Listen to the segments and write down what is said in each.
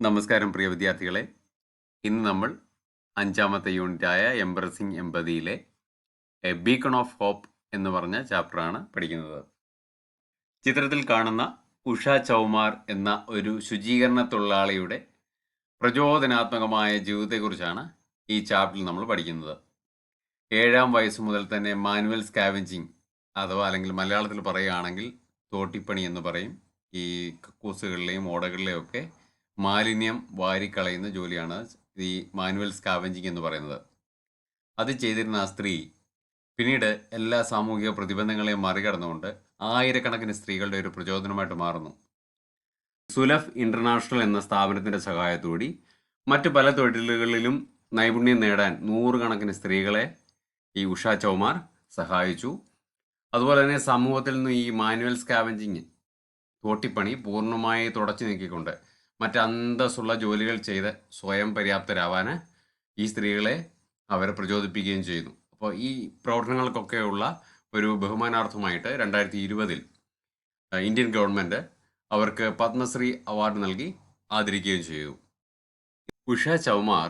നമസ്കാരം പ്രിയ വിദ്യാർത്ഥികളെ. ഇന്ന് നമ്മൾ 5ാമത്തെ യൂണിറ്റായ എംബ്രസിംഗ് എംപതിയിലെ എ ബീക്കൺ ഓഫ് ഹോപ്പ് എന്ന് പറഞ്ഞ ചാപ്റ്ററാണ് പഠിക്കുന്നത്. ചിത്രത്തിൽ കാണുന്ന ഉഷ ചൗമാർ എന്ന ഒരു ശുചീകരണ തൊഴിലാളിയുടെ പ്രചോദനാത്മകമായ ജീവിതത്തെക്കുറിച്ചാണ് ഈ ചാപ്റ്ററിൽ നമ്മൾ പഠിക്കുന്നത്. 7ാം വയസ്സ് മുതൽ തന്നെ മാനുവൽ സ്കാവഞ്ചിങ് അഥവാ അല്ലെങ്കിൽ മലയാളത്തിൽ പറയുകയാണെങ്കിൽ തോട്ടിപ്പണി എന്ന് പറയും. ഈ കക്കൂസുകളിലെയും ഓടകളിലെയും ഒക്കെ മാലിന്യം വാരിക്കളയുന്ന ജോലിയാണ് ഈ മാനുവൽ സ്കാവഞ്ചിങ് എന്ന് പറയുന്നത്. അത് ചെയ്തിരുന്ന ആ സ്ത്രീ പിന്നീട് എല്ലാ സാമൂഹിക പ്രതിബന്ധങ്ങളെയും മറികടന്നുകൊണ്ട് ആയിരക്കണക്കിന് സ്ത്രീകളുടെ ഒരു പ്രചോദനമായിട്ട് മാറുന്നു. സുലഫ് ഇന്റർനാഷണൽ എന്ന സ്ഥാപനത്തിന്റെ സഹായത്തോടെ മറ്റു പല തൊഴിലുകളിലും നൈപുണ്യം നേടാൻ 100 കണക്കിന് സ്ത്രീകളെ ഈ ഉഷ ചൗമാർ സഹായിച്ചു. അതുപോലെ തന്നെ സമൂഹത്തിൽ നിന്ന് ഈ മാനുവൽ സ്കാവഞ്ചിങ് തോട്ടിപ്പണി പൂർണ്ണമായി തുടച്ചു നീക്കിക്കൊണ്ട് മറ്റ് അന്തസ്സുള്ള ജോലികൾ ചെയ്ത് സ്വയം പര്യാപ്തരാവാൻ ഈ സ്ത്രീകളെ അവരെ പ്രചോദിപ്പിക്കുകയും ചെയ്യുന്നു. അപ്പോൾ ഈ പ്രവർത്തനങ്ങൾക്കൊക്കെയുള്ള ഒരു ബഹുമാനാർത്ഥമായിട്ട് 2020 ഇന്ത്യൻ ഗവൺമെൻറ് അവർക്ക് പത്മശ്രീ അവാർഡ് നൽകി ആദരിക്കുകയും ചെയ്തു. ഉഷ ചൗമാർ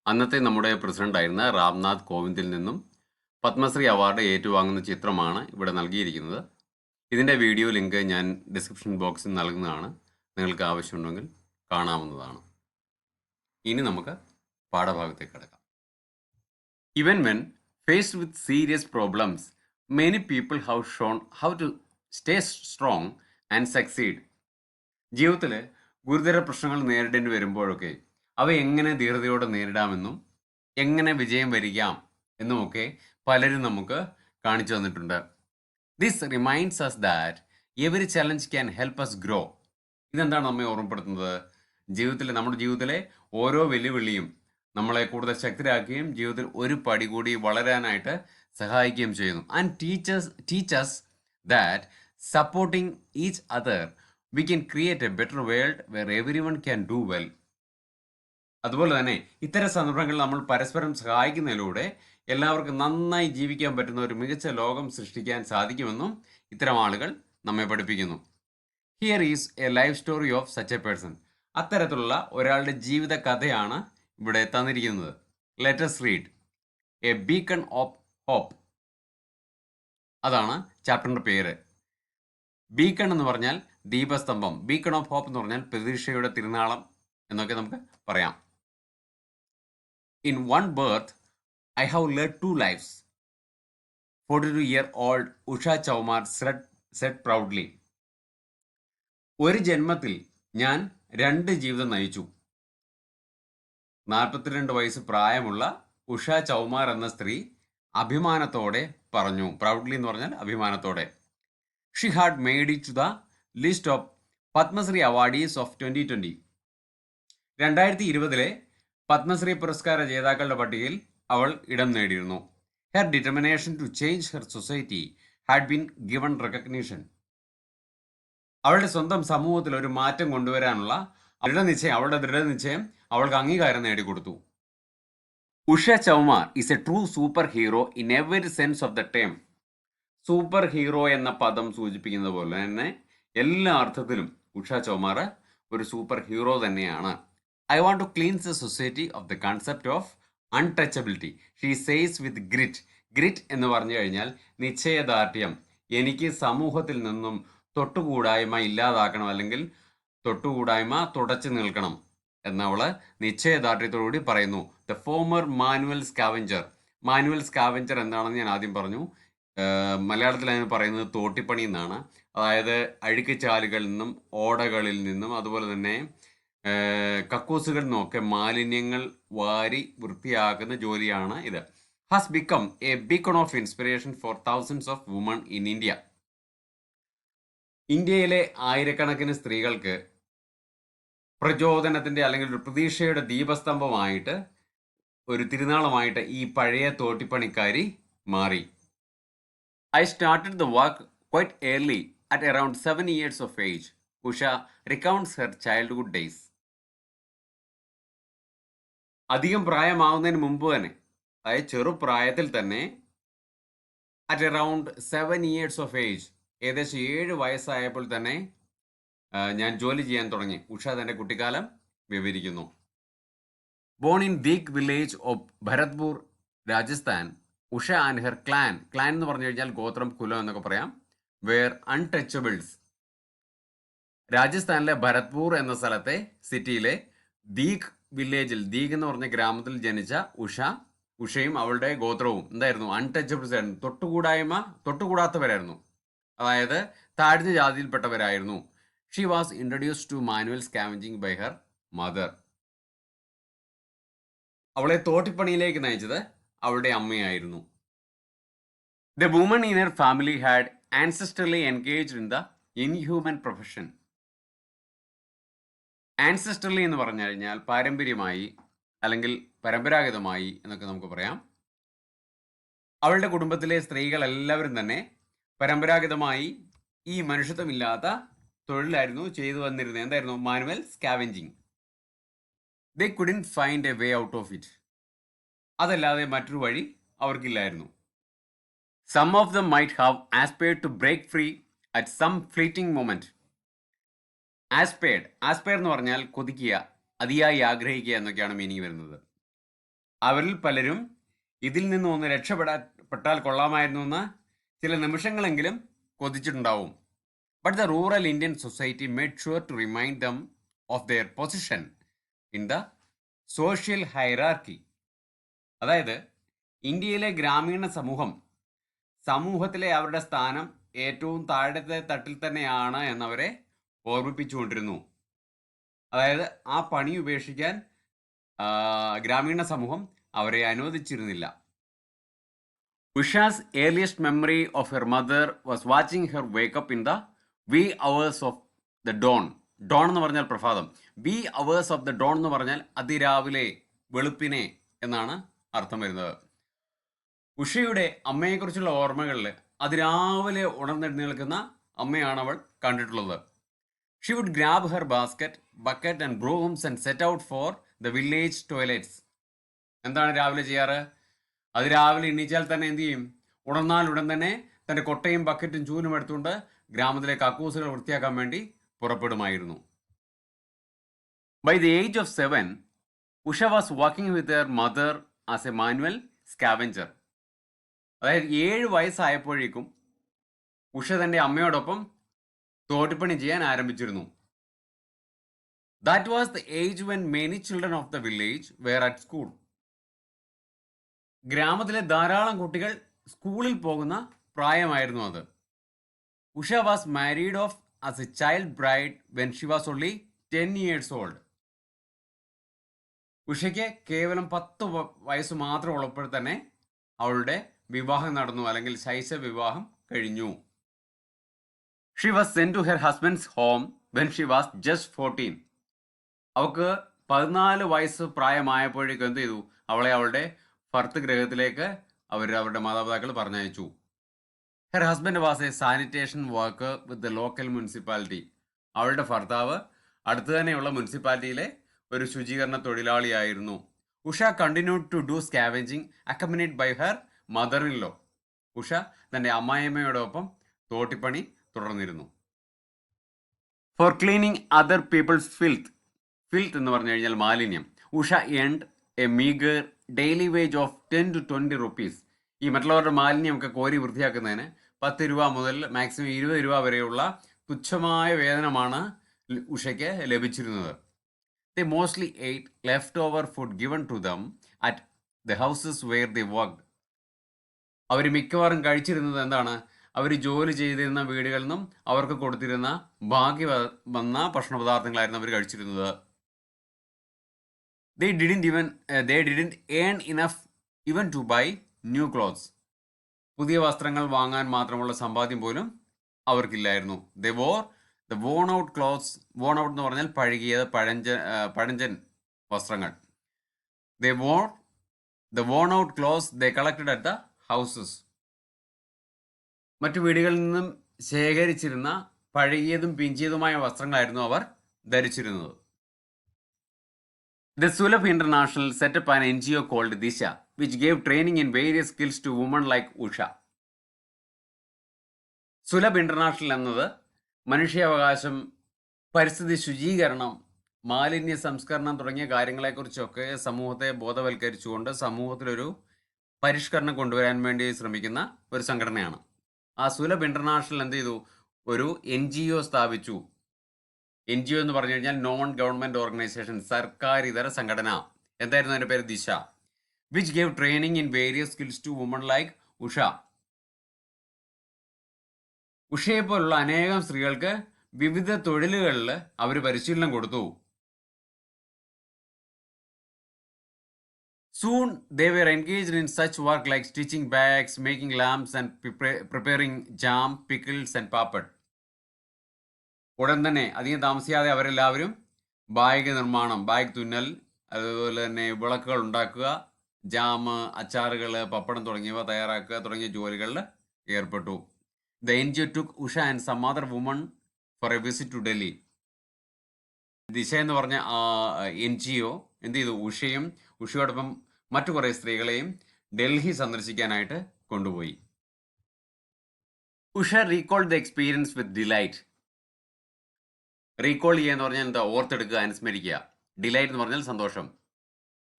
അന്നത്തെ നമ്മുടെ പ്രസിഡന്റായിരുന്ന രാംനാഥ് കോവിന്ദിൽ നിന്നും പത്മശ്രീ അവാർഡ് ഏറ്റുവാങ്ങുന്ന ചിത്രമാണ് ഇവിടെ നൽകിയിരിക്കുന്നത്. ഇതിൻ്റെ വീഡിയോ ലിങ്ക് ഞാൻ ഡിസ്ക്രിപ്ഷൻ ബോക്സിൽ നൽകുന്നതാണ്. നിങ്ങൾക്ക് ആവശ്യമുണ്ടെങ്കിൽ കാണാവുന്നതാണ്. ഇനി നമുക്ക് പാഠഭാഗത്തേക്ക് കടക്കാം. Even when faced with serious problems, many people have shown how to stay strong and succeed. ജീവിതത്തിൽ ഗുരുതര പ്രശ്നങ്ങൾ നേരിടേണ്ടി വരുമ്പോഴൊക്കെ അവ എങ്ങനെ ധീരതയോടെ നേരിടാമെന്നും എങ്ങനെ വിജയം വരിക്കാം എന്നുമൊക്കെ പലരും നമുക്ക് കാണിച്ചു തന്നിട്ടുണ്ട്. This reminds us that every challenge can help us grow. ഇതെന്താണ് നമ്മെ ഓർമ്മപ്പെടുത്തുന്നത്? നമ്മുടെ ജീവിതത്തിലെ ഓരോ വെല്ലുവിളിയും നമ്മളെ കൂടുതൽ ശക്തരാക്കുകയും ജീവിതത്തിൽ ഒരു പടി കൂടി വളരാനായിട്ട് സഹായിക്കുകയും ചെയ്യുന്നു. And teachers that supporting each other we can create A better world wear every one can do well. അതുപോലെ തന്നെ ഇത്തരം സന്ദർഭങ്ങളിൽ നമ്മൾ പരസ്പരം സഹായിക്കുന്നതിലൂടെ എല്ലാവർക്കും നന്നായി ജീവിക്കാൻ പറ്റുന്ന ഒരു മികച്ച ലോകം സൃഷ്ടിക്കാൻ സാധിക്കുമെന്നും ഇത്തരം ആളുകൾ നമ്മെ പഠിപ്പിക്കുന്നു. Here is a life story of such a person. അത്തരത്തിലുള്ള ഒരാളുടെ ജീവിത കഥയാണ് ഇവിടെ തന്നിരിക്കുന്നത്. Let us read a beacon of hope. അതാണ് ചാപ്റ്ററിൻ്റെ പേര്. ബീക്കൺ എന്ന് പറഞ്ഞാൽ ദീപസ്തംഭം, ബീക്കൺ ഓഫ് ഹോപ്പ് എന്ന് പറഞ്ഞാൽ പ്രതീക്ഷയുടെ തിരുനാളം എന്നൊക്കെ നമുക്ക് പറയാം. In one birth I have led 2 lives, 42-year-old Usha Chaumar said proudly. ഒരു ജന്മത്തിൽ ഞാൻ 2 ജീവിതം നയിച്ചു. 42 വയസ്സ് പ്രായമുള്ള ഉഷ ചൗമാർ എന്ന സ്ത്രീ അഭിമാനത്തോടെ പറഞ്ഞു. പ്രൗഡ്ലി എന്ന് പറഞ്ഞാൽ അഭിമാനത്തോടെ. She had made it to the list of Padma Shri awardees of 2020. 2020 Padma Shri പുരസ്കാര ജേതാക്കളുടെ പട്ടികയിൽ അവൾ ഇടം നേടിയിരുന്നു. Her determination to change her society had been given recognition. അവളുടെ സ്വന്തം സമൂഹത്തിൽ ഒരു മാറ്റം കൊണ്ടുവരാനുള്ള അവളുടെ ദൃഢനിശ്ചയം അവൾക്ക് അംഗീകാരം നേടിക്കൊടുത്തു. Usha Chaumar is a true super hero in every sense of the term. Super hero എന്ന പദം സൂചിപ്പിക്കുന്നത് പോലെ തന്നെ എല്ലാ അർത്ഥത്തിലും ഉഷ ചൗമാർ ഒരു സൂപ്പർ ഹീറോ തന്നെയാണ്. I want to cleanse the society of the concept of untouchability. She says with grit. Grit എന്ന് പറഞ്ഞു കഴിഞ്ഞാൽ നിശ്ചയദാർഢ്യം. എനിക്ക് സമൂഹത്തിൽ നിന്നും തൊട്ടുകൂടായ്മ ഇല്ലാതാക്കണം, അല്ലെങ്കിൽ തൊട്ടുകൂടായ്മ തുടച്ചു നിൽക്കണം എന്നവള് നിശ്ചയദാർഢ്യത്തോടുകൂടി പറയുന്നു. The former manual scavenger. Manual scavenger എന്താണെന്ന് ഞാൻ ആദ്യം പറഞ്ഞു. മലയാളത്തിൽ അതിന് പറയുന്നത് തോട്ടിപ്പണി എന്നാണ്. അതായത് അഴുക്കുചാലുകളിൽ നിന്നും ഓടകളിൽ നിന്നും അതുപോലെ തന്നെ കക്കൂസുകളിൽ നിന്നൊക്കെ മാലിന്യങ്ങൾ വാരി വൃത്തിയാക്കുന്ന ജോലിയാണ് ഇത്. Has become A beacon of inspiration four thousands of woman in India. ഇന്ത്യയിലെ ആയിരക്കണക്കിന് സ്ത്രീകൾക്ക് പ്രചോദനത്തിൻ്റെ അല്ലെങ്കിൽ ഒരു പ്രതീക്ഷയുടെ ദീപസ്തംഭമായിട്ട്, ഒരു തിരുനാളമായിട്ട് ഈ പഴയ തോട്ടിപ്പണിക്കാരി മാറി. I started the work quite early at around 7 years of age. Usha recounts her childhood days. അധികം പ്രായമാവുന്നതിന് മുമ്പ് തന്നെ, അതായത് ചെറുപ്രായത്തിൽ തന്നെ, at around 7 years of age, ഏകദേശം 7 വയസ്സായപ്പോൾ തന്നെ ഞാൻ ജോലി ചെയ്യാൻ തുടങ്ങി. ഉഷ തൻ്റെ കുട്ടിക്കാലം വിവരിക്കുന്നു. Born in Deeg village of Bharatpur, Rajasthan, Usha and her clan എന്ന് പറഞ്ഞു കഴിഞ്ഞാൽ ഗോത്രം, കുലം എന്നൊക്കെ പറയാം, വേർ അൺടച്ചബിൾസ്. രാജസ്ഥാനിലെ ഭരത്പൂർ എന്ന സ്ഥലത്തെ സിറ്റിയിലെ ദീക് വില്ലേജിൽ, ദീക് എന്ന് പറഞ്ഞ ഗ്രാമത്തിൽ ജനിച്ച ഉഷയും അവളുടെ ഗോത്രവും എന്തായിരുന്നു? അൺടച്ചബിൾസ് ആയിരുന്നു, തൊട്ടുകൂടാത്തവരായിരുന്നു, അതായത് താഴ്ന്ന ജാതിയിൽപ്പെട്ടവരായിരുന്നു. She was introduced to manual scavenging by her mother. അവളെ തോട്ടിപ്പണിയിലേക്ക് നയിച്ചത് അവളുടെ അമ്മയായിരുന്നു. The woman in her family had ancestrally engaged in the inhuman profession. Ancestrally എന്ന് പറഞ്ഞു കഴിഞ്ഞാൽ പാരമ്പര്യമായി അല്ലെങ്കിൽ പരമ്പരാഗതമായി എന്നൊക്കെ നമുക്ക് പറയാം. അവളുടെ കുടുംബത്തിലെ സ്ത്രീകൾ എല്ലാവരും തന്നെ പരമ്പരാഗതമായി ഈ മനുഷ്യത്വമില്ലാത്ത തൊഴിലായിരുന്നു ചെയ്തു വന്നിരുന്നത്. എന്തായിരുന്നു? Manual scavenging. They couldn't find a way out of it. അതല്ലാതെ മറ്റൊരു വഴി അവർക്കില്ലായിരുന്നു. Some of them might have aspired to break free at some fleeting moment. Aspire എന്ന് പറഞ്ഞാൽ കൊതിക്കുക, അതിയായി ആഗ്രഹിക്കുക എന്നൊക്കെയാണ് മീനിങ് വരുന്നത്. അവരിൽ പലരും ഇതിൽ നിന്ന് ഒന്ന് രക്ഷപ്പെട്ടാൽ കൊള്ളാമായിരുന്നു എന്ന് ചില നിമിഷങ്ങളെങ്കിലും കൊതിച്ചിട്ടുണ്ടാവും. But the rural Indian society made sure to remind them of their position in the social hierarchy. അതായത് ഇന്ത്യയിലെ ഗ്രാമീണ സമൂഹത്തിലെ അവരുടെ സ്ഥാനം ഏറ്റവും താഴത്തെ തട്ടിൽ തന്നെയാണ് എന്നവരെ ഓർമ്മിപ്പിച്ചുകൊണ്ടിരുന്നു. അതായത് ആ പണി ഉപേക്ഷിക്കാൻ ഗ്രാമീണ സമൂഹം അവരെ അനുവദിച്ചിരുന്നില്ല. Usha's earliest memory of her mother was watching her wake up in the wee hours of the dawn. Dawn എന്ന് പറഞ്ഞാൽ പ്രഭാതം. Wee hours of the dawn എന്ന് പറഞ്ഞാൽ അതിരാവിലെ, വെളുപ്പിനെ എന്നാണ് അർത്ഥം വരുന്നത്. ഉഷയുടെ അമ്മയെക്കുറിച്ചുള്ള ഓർമ്മകളിൽ അതിരാവിലെ ഉണർന്നെഴുന്നേൽക്കുന്ന അമ്മയാണ് അവൾ കണ്ടിട്ടുള്ളത്. She would grab her basket, bucket and brooms and set out for the village toilets. എന്താണ് രാവിലെ ചെയ്യാറ്? അതിരാവിലെ എണീച്ചാൽ തന്നെ എന്ത് ചെയ്യും? ഉണർന്നാൽ ഉടൻ തന്നെ തൻ്റെ കൊട്ടയും ബക്കറ്റും ചൂലും എടുത്തുകൊണ്ട് ഗ്രാമത്തിലെ കക്കൂസുകൾ വൃത്തിയാക്കാൻ വേണ്ടി പുറപ്പെടുമായിരുന്നു. By the age of 7, Usha was working with her mother as a manual scavenger. അതായത് 7 വയസ്സായപ്പോഴേക്കും ഉഷ തൻ്റെ അമ്മയോടൊപ്പം തോട്ടിപ്പണി ചെയ്യാൻ ആരംഭിച്ചിരുന്നു. That was the age when many children of the village were at school. ഗ്രാമത്തിലെ ധാരാളം കുട്ടികൾ സ്കൂളിൽ പോകുന്ന പ്രായമായിരുന്നു അത്. Usha was married off as a child bride when she was only 10 years old. ഉഷയ്ക്ക് കേവലം 10 വയസ്സ് മാത്രം ഉള്ളപ്പോൾ തന്നെ അവളുടെ വിവാഹം നടന്നു, അല്ലെങ്കിൽ ശൈശവ വിവാഹം കഴിഞ്ഞു. She was send to her husband's home when she was just 14. അവൾക്ക് 14 വയസ്സ് പ്രായമായപ്പോഴേക്കും എന്ത് ചെയ്തു? അവളെ അവളുടെ ഭർത്തൃഗൃഹത്തിലേക്ക് അവരുടെ മാതാപിതാക്കൾ പറഞ്ഞയച്ചു. Her husband was a sanitation worker with the local municipality. അവളുടെ ഭർത്താവ് അടുത്തു തന്നെയുള്ള മുനിസിപ്പാലിറ്റിയിലെ ഒരു ശുചീകരണ തൊഴിലാളിയായിരുന്നു. Usha continued to do scavenging accompanied by her mother in law. Usha തൻ്റെ അമ്മായിയമ്മയോടൊപ്പം തോട്ടിപ്പണി തുടർന്നിരുന്നു. For cleaning other people's filth എന്ന് പറഞ്ഞു കഴിഞ്ഞാൽ മാലിന്യം. Usha earned a meagre daily wage of 10 to 20 rupees. ഈ മറ്റുള്ളവരുടെ മാലിന്യമൊക്കെ കോരി വൃത്തിയാക്കുന്നതിന് 10 രൂപ മുതൽ മാക്സിമം 20 രൂപ വരെയുള്ള തുച്ഛമായ വേതനമാണ് ഉഷയ്ക്ക് ലഭിച്ചിരുന്നത്. They mostly ate left over food given to them at the houses where they worked. അവർ മിക്കവാറും കഴിച്ചിരുന്നത് എന്താണ്? അവർ ജോലി ചെയ്തിരുന്ന വീടുകളിൽ നിന്നും അവർക്ക് കൊടുത്തിരുന്ന ബാക്കി വന്ന ഭക്ഷണ പദാർത്ഥങ്ങളായിരുന്നു അവർ കഴിച്ചിരുന്നത്. They didn't earn enough even to buy new clothes. പുതിയ വസ്ത്രങ്ങൾ വാങ്ങാൻ മാത്രമുള്ള സമ്പാദ്യം പോലും അവർക്കില്ലായിരുന്നു. They wore the worn out clothes. Worn out എന്ന് പറഞ്ഞാൽ പഴകിയത്, പഴഞ്ചൻ വസ്ത്രങ്ങൾ. They wore the worn out clothes they collected at the houses. മറ്റു വീടുകളിൽ നിന്നും ശേഖരിച്ചിരുന്ന പഴകിയതും പിഞ്ചിയതുമായ വസ്ത്രങ്ങളായിരുന്നു അവർ ധരിച്ചിരുന്നത്. The Sulabh International set up an NGO called Disha, which gave training in various skills to women like Usha. Sulabh international എന്നത് മനുഷ്യാവകാശം, പരിസ്ഥിതി ശുചീകരണം, മാലിന്യ സംസ്കരണം തുടങ്ങിയ കാര്യങ്ങളെക്കുറിച്ചൊക്കെ സമൂഹത്തെ ബോധവൽക്കരിച്ചുകൊണ്ട് സമൂഹത്തിലൊരു പരിഷ്കരണം കൊണ്ടുവരാൻ വേണ്ടി ശ്രമിക്കുന്ന ഒരു സംഘടനയാണ്. ആ സുലഭ് ഇന്റർനാഷണൽ എന്ത് ചെയ്തു? ഒരു NGO സ്ഥാപിച്ചു. NGO എന്ന് പറഞ്ഞു കഴിഞ്ഞാൽ നോൺ ഗവൺമെന്റ് ഓർഗനൈസേഷൻ, സർക്കാരിതര സംഘടന. എന്തായിരുന്നു അതിന്റെ പേര്? Disha. Which gave training in various skills to women like Usha. ഉഷയെ പോലുള്ള അനേകം സ്ത്രീകൾക്ക് വിവിധ തൊഴിലുകളിൽ അവർ പരിശീലനം കൊടുത്തു. Soon they were engaged in such work like stitching bags, making lamps and preparing jam, pickles and papad. ഉടൻ തന്നെ അധികം താമസിയാതെ അവരെല്ലാവരും ബാഗ് നിർമ്മാണം, ബാഗ് തുന്നൽ, അതുപോലെ തന്നെ വിളക്കുകൾ ഉണ്ടാക്കുക, ജാം, അച്ചാറുകൾ, പപ്പടം തുടങ്ങിയവ തയ്യാറാക്കുക തുടങ്ങിയ ജോലികളിൽ ഏർപ്പെട്ടു. The NGO took Usha and some other women for a visit to Delhi. ദിശ എന്ന് പറഞ്ഞ NGO എന്ത് ചെയ്തു? ഉഷയോടൊപ്പം മറ്റു കുറേ സ്ത്രീകളെയും ഡൽഹി സന്ദർശിക്കാനായിട്ട് കൊണ്ടുപോയി. Usha recalled the experience with delight. Recall ചെയ്യുക എന്ന് പറഞ്ഞാൽ എന്താ? ഓർത്തെടുക്കുക, അനുസ്മരിക്കുക. ഡിലൈറ്റ് എന്ന് പറഞ്ഞാൽ സന്തോഷം.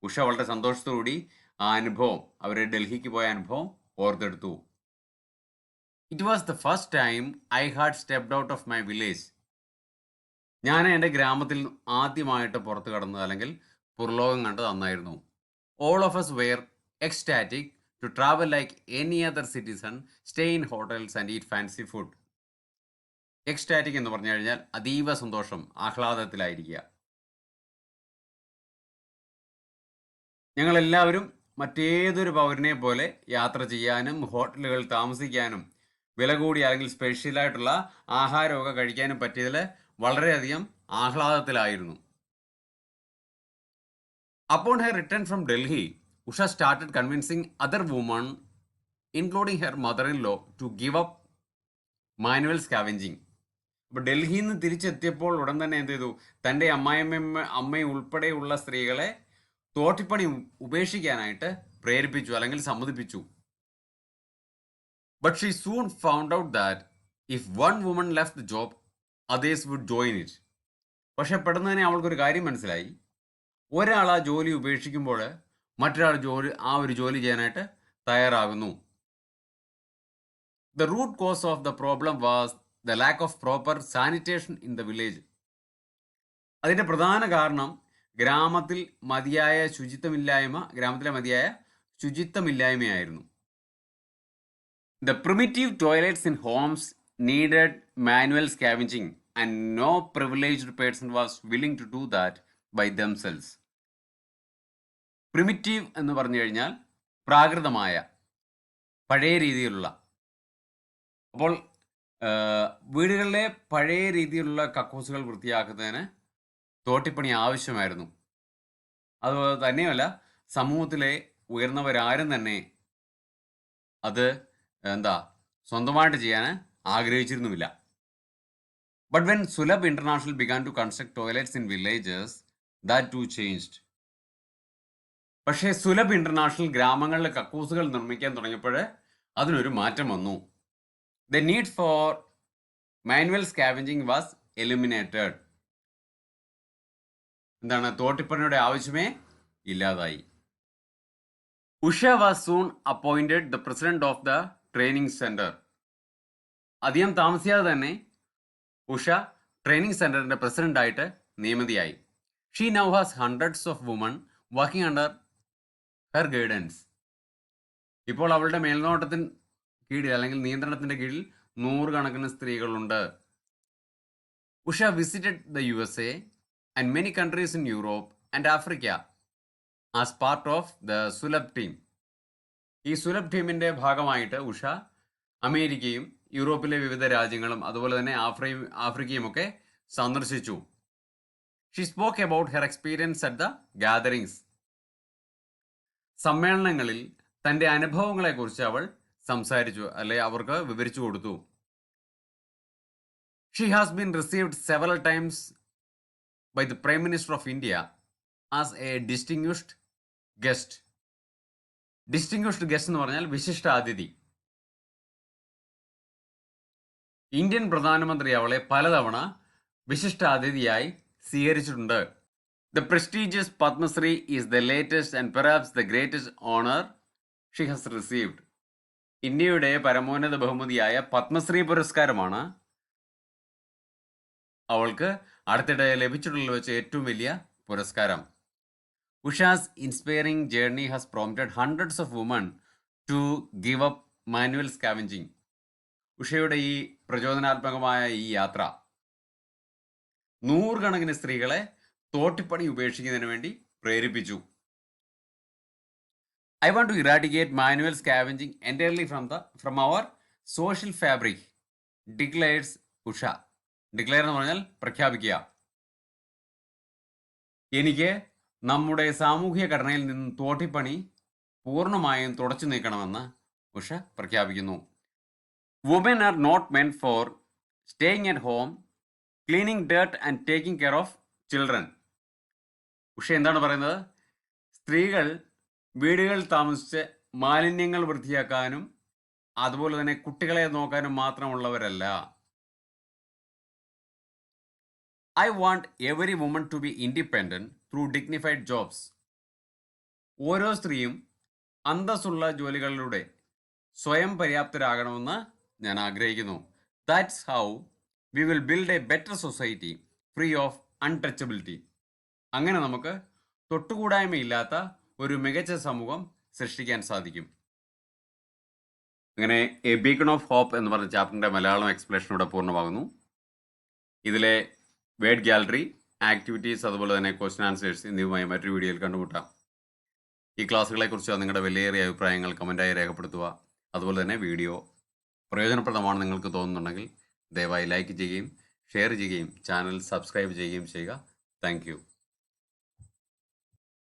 ഉഷ വളരെ സന്തോഷത്തോടുകൂടി ആ അനുഭവം, അവർ ഡൽഹിക്ക് പോയ അനുഭവം ഓർത്തെടുത്തു. It was the first time I had stepped out of my village. ഞാൻ എൻ്റെ ഗ്രാമത്തിൽ ആദ്യമായിട്ട് പുറത്തു കടന്നത് അല്ലെങ്കിൽ പുറലോകം കണ്ടത് അന്നായിരുന്നു. All of us were ecstatic to travel like any other citizen, stay in hotels and eat fancy food. Ecstatic എന്ന് പറഞ്ഞു കഴിഞ്ഞാൽ അതീവ സന്തോഷം, ആഹ്ലാദത്തിലായിരിക്കുക. ഞങ്ങളെല്ലാവരും മറ്റേതൊരു പൗരനെ പോലെ യാത്ര ചെയ്യാനും ഹോട്ടലുകൾ താമസിക്കാനും വില കൂടി അല്ലെങ്കിൽ സ്പെഷ്യലായിട്ടുള്ള ആഹാരമൊക്കെ കഴിക്കാനും പറ്റിയതിൽ വളരെയധികം ആഹ്ലാദത്തിലായിരുന്നു. Upon her return from Delhi, Usha started convincing other women, including her mother-in-law, to give up manual scavenging. അപ്പോൾ ഡൽഹിയിൽ നിന്ന് തിരിച്ചെത്തിയപ്പോൾ ഉടൻ തന്നെ എന്ത് ചെയ്തു? തൻ്റെ അമ്മയും ഉൾപ്പെടെയുള്ള സ്ത്രീകളെ തോട്ടിപ്പണി ഉപേക്ഷിക്കാനായിട്ട് പ്രേരിപ്പിച്ചു അല്ലെങ്കിൽ സമ്മതിപ്പിച്ചു. But she soon found out that if one woman left the job, others would join it. പക്ഷെ പെട്ടെന്ന് തന്നെ അവൾക്കൊരു കാര്യം മനസ്സിലായി. ഒരാൾ ആ ജോലി ഉപേക്ഷിക്കുമ്പോൾ മറ്റൊരാൾ ആ ഒരു ജോലി ചെയ്യാനായിട്ട് തയ്യാറാകുന്നു. The root cause of the problem was the lack of proper sanitation in the village. അതിൻ്റെ പ്രധാന കാരണം ഗ്രാമത്തിലെ മതിയായ ശുചിത്വമില്ലായ്മയായിരുന്നു. The primitive toilets in homes needed manual scavenging and no privileged person was willing to do that by themselves. Primitive എന്ന് പറഞ്ഞു കഴിഞ്ഞാൽ പ്രാകൃതമായ, പഴയ രീതിയിലുള്ള. അപ്പോൾ വീടുകളിലെ പഴയ രീതിയിലുള്ള കക്കൂസുകൾ വൃത്തിയാക്കുന്നതിന് തോട്ടിപ്പണി ആവശ്യമായിരുന്നു. അതുപോലെ തന്നെയല്ല, സമൂഹത്തിലെ ഉയർന്നവരാരും തന്നെ അത് സ്വന്തമായിട്ട് ചെയ്യാൻ ആഗ്രഹിച്ചിരുന്നുമില്ല. But when Sulabh International began to construct toilets in villages, that too changed. പക്ഷേ സുലഭ് ഇന്റർനാഷണൽ ഗ്രാമങ്ങളിലെ കക്കൂസുകൾ നിർമ്മിക്കാൻ തുടങ്ങിയപ്പോൾ അതിനൊരു മാറ്റം വന്നു. The need for manual scavenging was eliminated. തോട്ടിപ്പണിയുടെ ആവശ്യമേ ഇല്ലാതായി. Usha was soon appointed the president of the training center. അധികം താമസിയാതെ തന്നെ ഉഷ ട്രെയിനിങ് സെന്ററിന്റെ പ്രസിഡന്റ് ആയിട്ട് നിയമിതയായി. She now has hundreds of women working under her guidance. ഇപ്പോൾ അവളുടെ മേൽനോട്ടത്തിന് കീഴിൽ അല്ലെങ്കിൽ നിയന്ത്രണത്തിന്റെ കീഴിൽ 100 കണക്കിന് സ്ത്രീകളുണ്ട്. Usha visited the USA and many countries in Europe and Africa as part of the Sulabh team. ഈ സുലഭ് ടീമിന്റെ ഭാഗമായിട്ട് ഉഷ അമേരിക്കയും യൂറോപ്പിലെ വിവിധ രാജ്യങ്ങളും അതുപോലെ തന്നെ ആഫ്രിക്കയും ഒക്കെ സന്ദർശിച്ചു. She spoke about her experience at the gatherings. സമ്മേളനങ്ങളിൽ തൻ്റെ അനുഭവങ്ങളെക്കുറിച്ച് അവൾ സംസാരിച്ചു, അല്ലെ അവർക്ക് വിവരിച്ചു കൊടുത്തു. She has been received several times by the Prime Minister of India as a distinguished guest. Distinguished guest എന്ന് പറഞ്ഞാൽ വിശിഷ്ട അതിഥി. ഇന്ത്യൻ പ്രധാനമന്ത്രി അവളെ പലതവണ വിശിഷ്ട അതിഥിയായി സ്വീകരിച്ചിട്ടുണ്ട്. The prestigious Padmashri is the latest and perhaps the greatest honour she has received. ഇന്ത്യയുടെ പരമോന്നത ബഹുമതിയായ പത്മശ്രീ പുരസ്കാരമാണ് അവൾക്ക് അടുത്തിടെ ലഭിച്ചിട്ടുള്ള വെച്ച് ഏറ്റവും വലിയ പുരസ്കാരം. Usha's inspiring journey has prompted hundreds of women to give up manual scavenging. ഉഷയുടെ ഈ പ്രചോദനാത്മകമായ ഈ യാത്ര നൂറുകണക്കിന് സ്ത്രീകളെ തോട്ടിപ്പണി ഉപേക്ഷിക്കുന്നതിന് വേണ്ടി പ്രേരിപ്പിച്ചു. I want to eradicate manual scavenging entirely from our social fabric, declares Usha. Declare എന്ന് പറഞ്ഞാൽ പ്രഖ്യാപിക്കുക. എനിക്ക് നമ്മുടെ സാമൂഹിക ഘടനയിൽ നിന്നും തോട്ടിപ്പണി പൂർണ്ണമായും തുടച്ചു നീക്കണമെന്ന് ഉഷ പ്രഖ്യാപിക്കുന്നു. Women are not meant for staying at home, cleaning dirt and taking care of children. Usha എന്താണ് പറയുന്നത്? സ്ത്രീകൾ വീടുകളിൽ താമസിച്ച് മാലിന്യങ്ങൾ വൃത്തിയാക്കാനും അതുപോലെ തന്നെ കുട്ടികളെ നോക്കാനും മാത്രമുള്ളവരല്ല. I want every woman to be independent through dignified jobs. ഓരോ സ്ത്രീയും അന്തസ്സുള്ള ജോലികളിലൂടെ സ്വയം പര്യാപ്തരാകണമെന്ന് ഞാൻ ആഗ്രഹിക്കുന്നു. That's how we will build a better society free of untouchability. അങ്ങനെ നമുക്ക് തൊട്ടുകൂടായ്മയില്ലാത്ത ഒരു മികച്ച സമൂഹം സൃഷ്ടിക്കാൻ സാധിക്കും. അങ്ങനെ എ ബീക്കൺ ഓഫ് ഹോപ്പ് എന്ന് പറഞ്ഞ ചാപ്റ്ററിൻ്റെ മലയാളം എക്സ്പ്ലനേഷൻ ഇവിടെ പൂർണ്ണമാകുന്നു. ഇതിലെ വേർഡ് ഗാലറി, ആക്ടിവിറ്റീസ്, അതുപോലെ തന്നെ ക്വസ്റ്റ്യൻ ആൻസേഴ്സ് എന്നിവയുമായി മറ്റൊരു വീഡിയോയിൽ കണ്ടുമുട്ടാം. ഈ ക്ലാസ്സുകളെക്കുറിച്ച് നിങ്ങളുടെ വിലയേറിയ അഭിപ്രായങ്ങൾ കമൻറ്റായി രേഖപ്പെടുത്തുക. അതുപോലെ തന്നെ വീഡിയോ പ്രയോജനപ്രദമാണ് നിങ്ങൾക്ക് തോന്നുന്നുണ്ടെങ്കിൽ ദയവായി ലൈക്ക് ചെയ്യുകയും ഷെയർ ചെയ്യുകയും ചാനൽ സബ്സ്ക്രൈബ് ചെയ്യുകയും ചെയ്യുക. Thank you.